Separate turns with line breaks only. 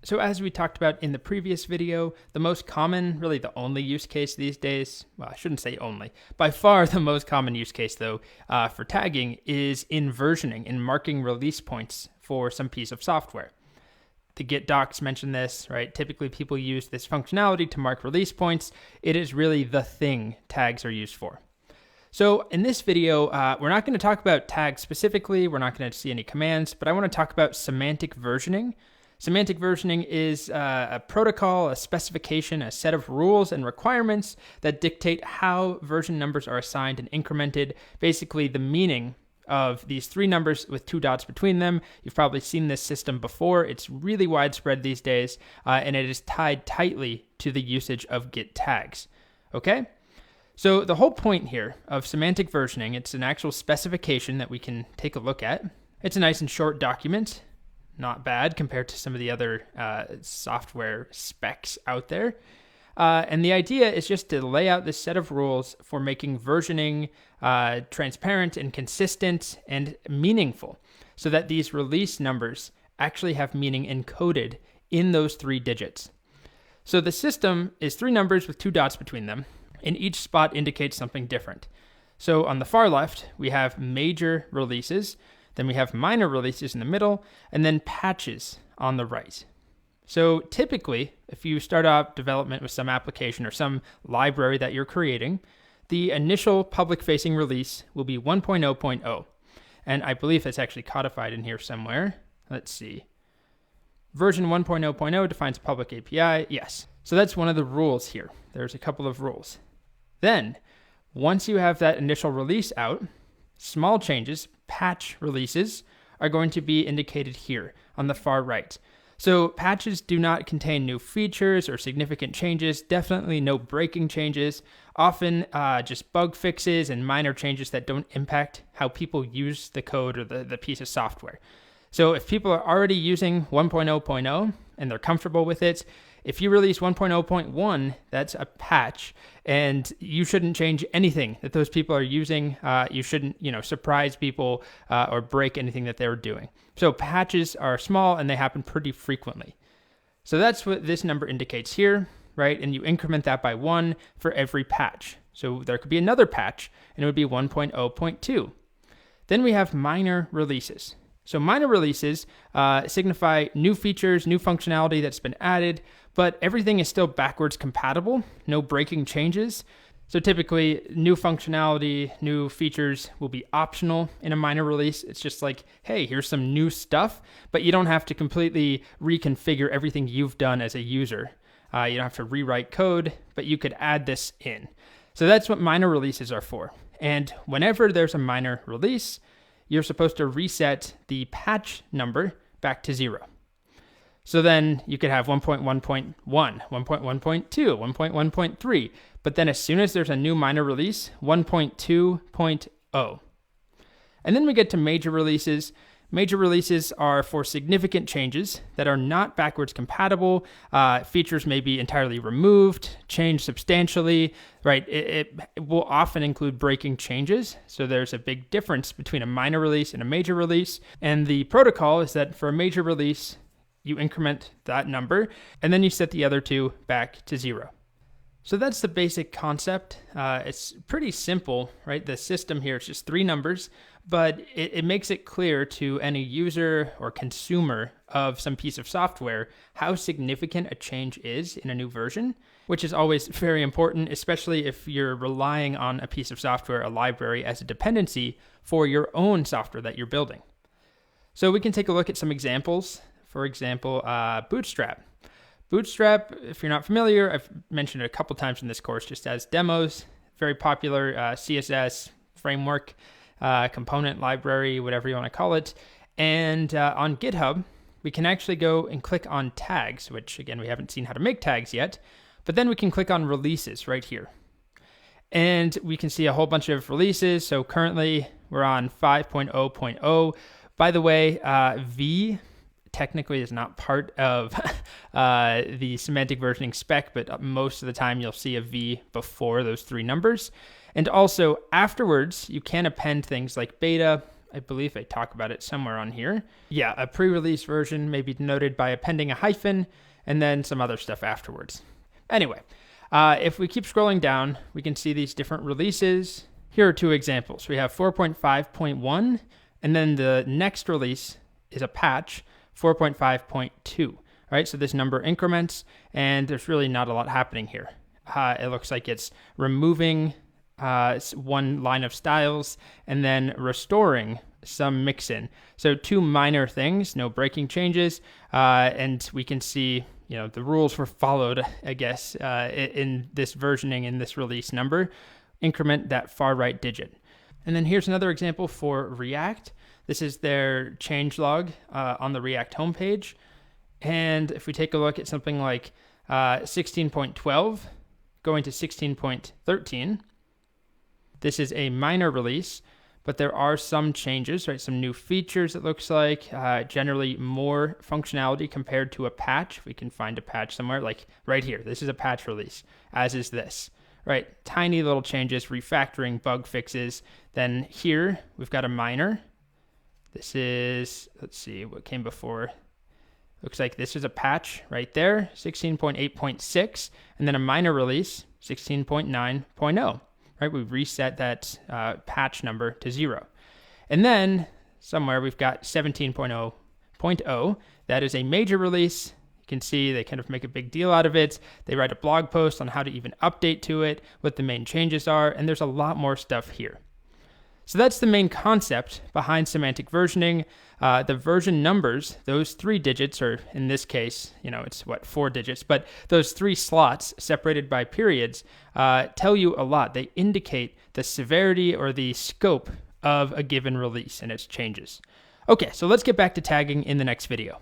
So as we talked about in the previous video, the most common, really the only use case these days, well, I shouldn't say only, by far the most common use case though, for tagging is in versioning, in marking release points for some piece of software. The Git docs mention this, right? Typically people use this functionality to mark release points. It is really the thing tags are used for. So in this video, we're not going to talk about tags specifically. We're not going to see any commands, but I want to talk about semantic versioning. Semantic versioning is a protocol, a specification, a set of rules and requirements that dictate how version numbers are assigned and incremented, basically the meaning of these three numbers with two dots between them. You've probably seen this system before. It's really widespread these days, and it is tied tightly to the usage of Git tags. Okay? So the whole point here of semantic versioning, it's an actual specification that we can take a look at. It's a nice and short document. Not bad compared to some of the other software specs out there. And the idea is just to lay out this set of rules for making versioning transparent and consistent and meaningful so that these release numbers actually have meaning encoded in those 3 digits. So the system is 3 numbers with 2 dots between them, and each spot indicates something different. So on the far left, we have major releases. Then we have minor releases in the middle, and then patches on the right. So typically, if you start out development with some application or some library that you're creating, the initial public-facing release will be 1.0.0. And I believe that's actually codified in here somewhere. Let's see. Version 1.0.0 defines a public API. Yes. So that's one of the rules here. There's a couple of rules. Then, once you have that initial release out, small changes, patch releases, are going to be indicated here on the far right. So patches do not contain new features or significant changes, definitely no breaking changes, often just bug fixes and minor changes that don't impact how people use the code or the piece of software. So if people are already using 1.0.0 and they're comfortable with it, if you release 1.0.1, that's a patch, and you shouldn't change anything that those people are using. You shouldn't, surprise people or break anything that they're doing. So patches are small and they happen pretty frequently. So that's what this number indicates here, right? And you increment that by 1 for every patch. So there could be another patch, and it would be 1.0.2. Then we have minor releases. So minor releases signify new features, new functionality that's been added, but everything is still backwards compatible, no breaking changes. So typically, new functionality, new features will be optional in a minor release. It's just like, hey, here's some new stuff, but you don't have to completely reconfigure everything you've done as a user. You don't have to rewrite code, but you could add this in. So that's what minor releases are for. And whenever there's a minor release, you're supposed to reset the patch number back to 0. So then you could have 1.1.1, 1.1.2, 1.1.3, but then as soon as there's a new minor release, 1.2.0. And then we get to major releases. Major releases are for significant changes that are not backwards compatible. Features may be entirely removed, changed substantially, right? It will often include breaking changes. So there's a big difference between a minor release and a major release. And the protocol is that for a major release, you increment that number, and then you set the other 2 back to 0. So that's the basic concept. It's pretty simple, right? The system here is just 3 numbers, but it makes it clear to any user or consumer of some piece of software how significant a change is in a new version, which is always very important, especially if you're relying on a piece of software, a library, as a dependency for your own software that you're building. So we can take a look at some examples. For example, Bootstrap. Bootstrap, if you're not familiar, I've mentioned it a couple times in this course just as demos. Very popular CSS framework, component library, whatever you want to call it. And on GitHub, we can actually go and click on tags, which again, we haven't seen how to make tags yet. But then we can click on releases right here. And we can see a whole bunch of releases. So currently we're on 5.0.0. By the way, V technically is not part of the semantic versioning spec, but most of the time you'll see a V before those 3 numbers. And also afterwards, you can append things like beta I believe they talk about it somewhere on here. Yeah, a pre-release version may be denoted by appending a hyphen and then some other stuff afterwards. Anyway, if we keep scrolling down, we can see these different releases. Here are two examples. We have 4.5.1, and then the next release is a patch, 4.5.2. Right, so this number increments, and there's really not a lot happening here. It looks like it's removing one line of styles and then restoring some mix-in. So two minor things, no breaking changes, and we can see, the rules were followed, I guess, in this versioning, in this release number. Increment that far right digit. And then here's another example for React. This is their changelog on the React homepage. And if we take a look at something like 16.12 going to 16.13, this is a minor release, but there are some changes, right? Some new features, it looks like, generally more functionality compared to a patch. We can find a patch somewhere, like right here. This is a patch release, as is this, right? Tiny little changes, refactoring, bug fixes. Then here, we've got a minor. This is, let's see, what came before. Looks like this is a patch right there, 16.8.6, and then a minor release, 16.9.0. Right, we've reset that patch number to 0. And then somewhere we've got 17.0.0. That is a major release. You can see they kind of make a big deal out of it. They write a blog post on how to even update to it, what the main changes are, and there's a lot more stuff here. So that's the main concept behind semantic versioning. The version numbers, those 3 digits, or in this case, it's 4 digits, but those 3 slots separated by periods tell you a lot. They indicate the severity or the scope of a given release and its changes. Okay, so let's get back to tagging in the next video.